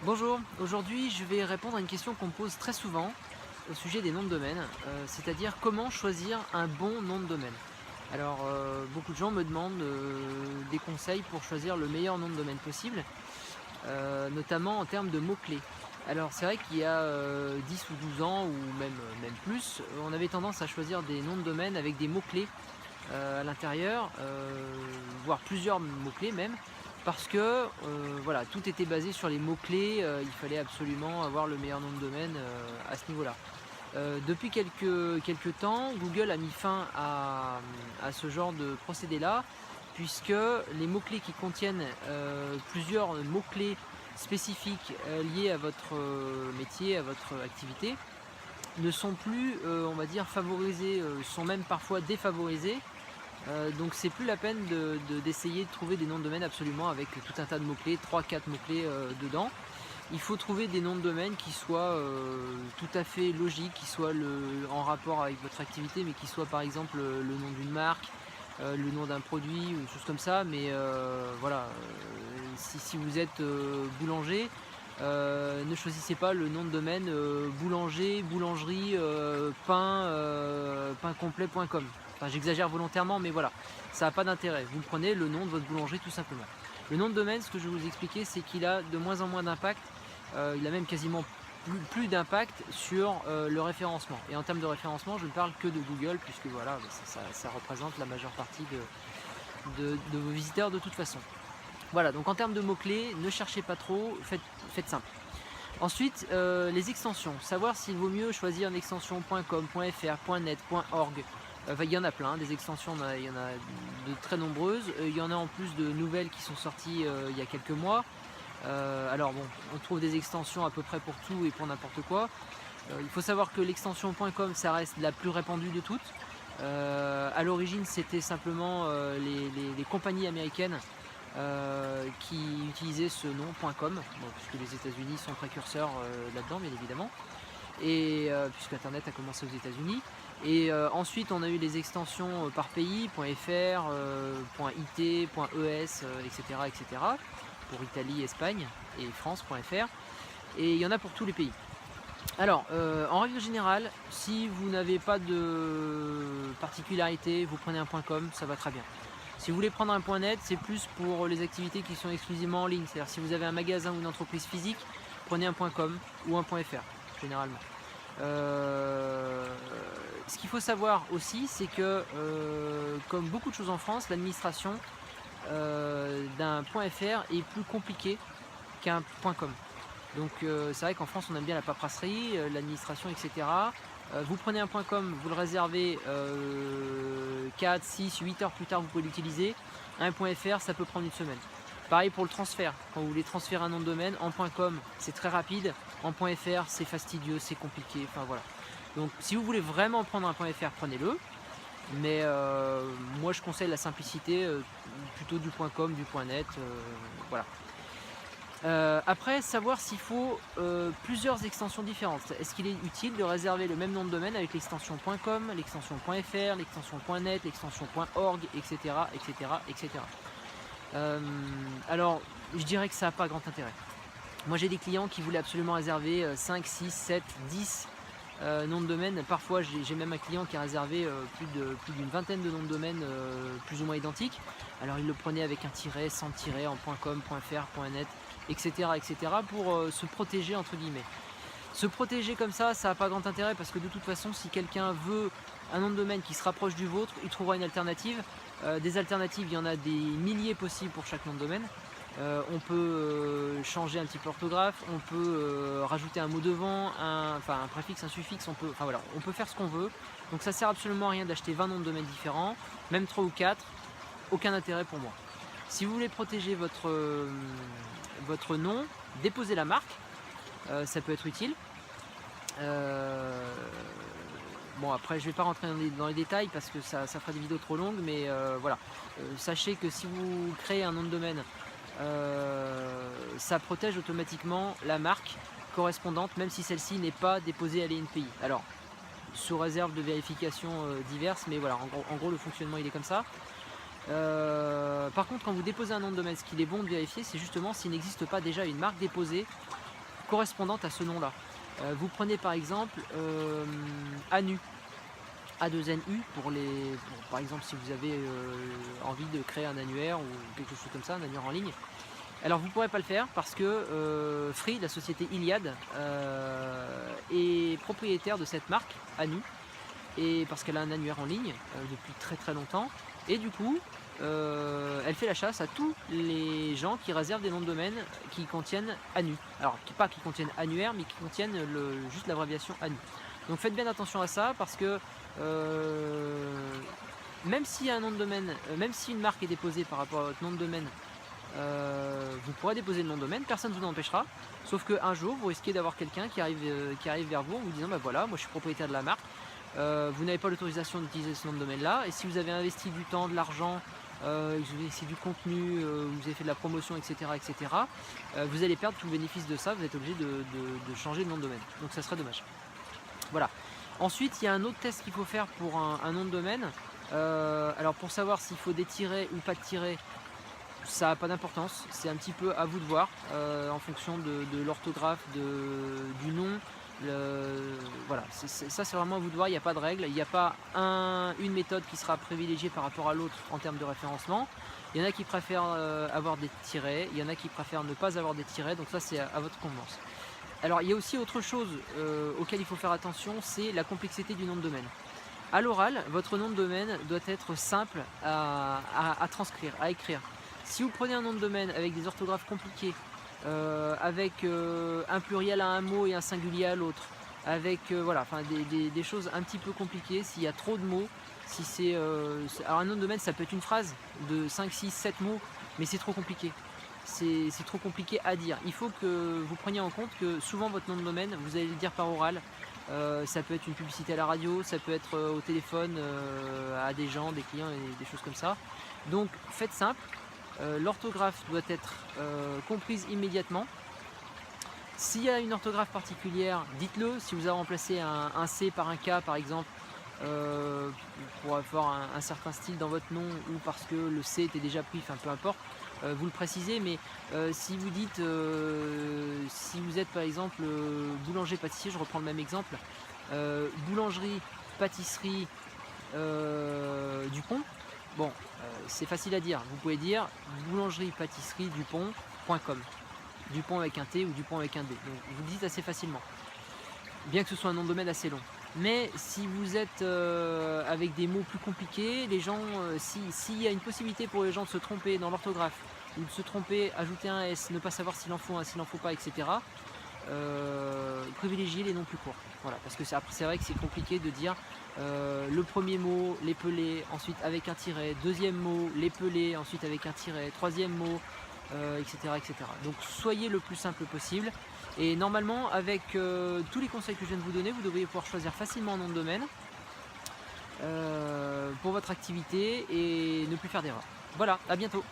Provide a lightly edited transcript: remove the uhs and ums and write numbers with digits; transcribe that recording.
Bonjour, aujourd'hui je vais répondre à une question qu'on me pose très souvent au sujet des noms de domaine, c'est-à-dire comment choisir un bon nom de domaine. Alors beaucoup de gens me demandent des conseils pour choisir le meilleur nom de domaine possible, notamment en termes de mots-clés. Alors c'est vrai qu'il y a 10 ou 12 ans ou même plus, on avait tendance à choisir des noms de domaine avec des mots-clés à l'intérieur, voire plusieurs mots-clés même, parce que voilà, tout était basé sur les mots-clés, il fallait absolument avoir le meilleur nom de domaine à ce niveau-là. Depuis quelques temps, Google a mis fin à ce genre de procédé-là, puisque les mots-clés qui contiennent plusieurs mots-clés spécifiques liés à votre métier, à votre activité, ne sont plus, on va dire, favorisés, sont même parfois défavorisés. Donc c'est plus la peine d'essayer de trouver des noms de domaine absolument avec tout un tas de mots-clés, trois quatre mots-clés dedans. Il faut trouver des noms de domaine qui soient tout à fait logiques, qui soient en rapport avec votre activité, mais qui soient par exemple le nom d'une marque, le nom d'un produit ou des choses comme ça. Mais voilà, si vous êtes boulanger, ne choisissez pas le nom de domaine boulanger, boulangerie, paincomplet.com. Enfin, j'exagère volontairement, mais voilà, ça n'a pas d'intérêt. Vous prenez le nom de votre boulangerie tout simplement. Le nom de domaine, ce que je vais vous expliquer, c'est qu'il a de moins en moins d'impact. Il a même quasiment plus d'impact sur le référencement. Et en termes de référencement, je ne parle que de Google, puisque voilà, ça représente la majeure partie de vos visiteurs de toute façon. Voilà, donc en termes de mots-clés, ne cherchez pas trop, faites simple. Ensuite, les extensions. Savoir s'il vaut mieux choisir une extension .com, .fr, .net, .org. Il y en a plein, des extensions, il y en a de très nombreuses. Il y en a en plus de nouvelles qui sont sorties il y a quelques mois. Alors bon, on trouve des extensions à peu près pour tout et pour n'importe quoi. Il faut savoir que l'extension .com, ça reste la plus répandue de toutes. À l'origine, c'était simplement les compagnies américaines qui utilisaient ce nom .com, bon, puisque les États-Unis sont précurseurs là-dedans, bien évidemment, et puisque Internet a commencé aux États-Unis. Et ensuite, on a eu les extensions par pays, .fr, .it, .es, etc., etc., pour Italie, Espagne et France.fr. Et il y en a pour tous les pays. Alors, en règle générale, si vous n'avez pas de particularité, vous prenez un .com, ça va très bien. Si vous voulez prendre un .net, c'est plus pour les activités qui sont exclusivement en ligne. C'est-à-dire si vous avez un magasin ou une entreprise physique, prenez un .com ou un .fr, généralement. Ce qu'il faut savoir aussi, c'est que, comme beaucoup de choses en France, l'administration d'un .fr est plus compliquée qu'un .com. Donc c'est vrai qu'en France on aime bien la paperasserie, l'administration, etc. Vous prenez un .com, vous le réservez 4, 6, 8 heures plus tard, vous pouvez l'utiliser. Un .fr, ça peut prendre une semaine. Pareil pour le transfert. Quand vous voulez transférer un nom de domaine, en .com, c'est très rapide. En .fr, c'est fastidieux, c'est compliqué. Enfin voilà. Donc si vous voulez vraiment prendre un .fr, prenez-le. Mais moi, je conseille la simplicité, plutôt du .com, du .net. Voilà. Après, savoir s'il faut plusieurs extensions différentes. Est-ce qu'il est utile de réserver le même nom de domaine avec l'extension .com, l'extension .fr, l'extension .net, l'extension .org, etc., etc., etc. Alors, je dirais que ça n'a pas grand intérêt. Moi, j'ai des clients qui voulaient absolument réserver 5, 6, 7, 10 noms de domaine. Parfois, j'ai même un client qui a réservé plus d'une vingtaine de noms de domaine plus ou moins identiques. Alors, il le prenait avec un tiret, sans tiret, en .com, .fr, .net, etc., etc., pour se protéger, entre guillemets. Se protéger comme ça n'a pas grand intérêt parce que de toute façon, si quelqu'un veut un nom de domaine qui se rapproche du vôtre, il trouvera une alternative. Des alternatives, il y en a des milliers possibles pour chaque nom de domaine. On peut changer un petit peu l'orthographe, on peut rajouter un mot devant, un préfixe, un suffixe, on peut faire ce qu'on veut. Donc ça sert absolument à rien d'acheter 20 noms de domaine différents, même 3 ou 4, aucun intérêt pour moi. Si vous voulez protéger votre nom, déposez la marque, ça peut être utile. Bon, après je ne vais pas rentrer dans les détails parce que ça fera des vidéos trop longues, mais voilà. Sachez que si vous créez un nom de domaine, ça protège automatiquement la marque correspondante, même si celle-ci n'est pas déposée à l'INPI. Alors, sous réserve de vérifications diverses, mais voilà, en gros le fonctionnement il est comme ça. Par contre, quand vous déposez un nom de domaine, ce qu'il est bon de vérifier, c'est justement s'il n'existe pas déjà une marque déposée correspondantes à ce nom-là. Vous prenez par exemple ANU, A2NU par exemple si vous avez envie de créer un annuaire ou quelque chose comme ça, un annuaire en ligne. Alors vous ne pourrez pas le faire parce que Free, la société Iliad, est propriétaire de cette marque ANU, et parce qu'elle a un annuaire en ligne depuis très très longtemps, et du coup elle fait la chasse à tous les gens qui réservent des noms de domaine qui contiennent ANU. Alors pas qui contiennent annuaire, mais qui contiennent juste l'abréviation ANU. Donc faites bien attention à ça, parce que même s'il y a un nom de domaine, même si une marque est déposée par rapport à votre nom de domaine, vous pourrez déposer le nom de domaine, personne ne vous en empêchera, sauf qu'un jour vous risquez d'avoir quelqu'un qui arrive vers vous en vous disant bah voilà, moi je suis propriétaire de la marque, vous n'avez pas l'autorisation d'utiliser ce nom de domaine là, et si vous avez investi du temps, de l'argent, vous avez investi du contenu, vous avez fait de la promotion, etc., vous allez perdre tout le bénéfice de ça, vous êtes obligé de changer de nom de domaine, donc ça serait dommage. Voilà. Ensuite il y a un autre test qu'il faut faire pour un nom de domaine. Alors pour savoir s'il faut des tirets ou pas de tirets, ça n'a pas d'importance, c'est un petit peu à vous de voir en fonction de l'orthographe du nom. Voilà, ça c'est vraiment à vous de voir, il n'y a pas de règle, il n'y a pas une méthode qui sera privilégiée par rapport à l'autre en termes de référencement. Il y en a qui préfèrent avoir des tirets, il y en a qui préfèrent ne pas avoir des tirets, donc ça c'est à votre convenance. Alors il y a aussi autre chose auquel il faut faire attention, c'est la complexité du nom de domaine. À l'oral, votre nom de domaine doit être simple à transcrire, à écrire. Si vous prenez un nom de domaine avec des orthographes compliquées, avec un pluriel à un mot et un singulier à l'autre, avec voilà, enfin des choses un petit peu compliquées, s'il y a trop de mots, si c'est alors un nom de domaine ça peut être une phrase de 5, 6, 7 mots, mais c'est trop compliqué. C'est trop compliqué à dire. Il faut que vous preniez en compte que souvent votre nom de domaine, vous allez le dire par oral. Ça peut être une publicité à la radio, ça peut être au téléphone à des gens, des clients et des choses comme ça. Donc faites simple. L'orthographe doit être comprise immédiatement. S'il y a une orthographe particulière, dites-le. Si vous avez remplacé un C par un K par exemple, pour avoir un certain style dans votre nom, ou parce que le C était déjà pris, enfin peu importe, vous le précisez. Mais si vous dites, si vous êtes par exemple boulanger-pâtissier, je reprends le même exemple, boulangerie, pâtisserie, Dupont. Bon, c'est facile à dire. Vous pouvez dire boulangerie, pâtisserie, Dupont.com. Dupont avec un T ou Dupont avec un D. Donc vous le dites assez facilement. Bien que ce soit un nom de domaine assez long. Mais si vous êtes avec des mots plus compliqués, les gens, s'il y a une possibilité pour les gens de se tromper dans l'orthographe, ou de se tromper, ajouter un S, ne pas savoir s'il en faut un, s'il en faut pas, etc., privilégiez les noms plus courts. Voilà, parce que c'est vrai que c'est compliqué de dire le premier mot, l'épelé, ensuite avec un tiret, deuxième mot, l'épelé, ensuite avec un tiret, troisième mot, etc., etc. Donc soyez le plus simple possible. Et normalement, avec tous les conseils que je viens de vous donner, vous devriez pouvoir choisir facilement un nom de domaine pour votre activité et ne plus faire d'erreur. Voilà, à bientôt.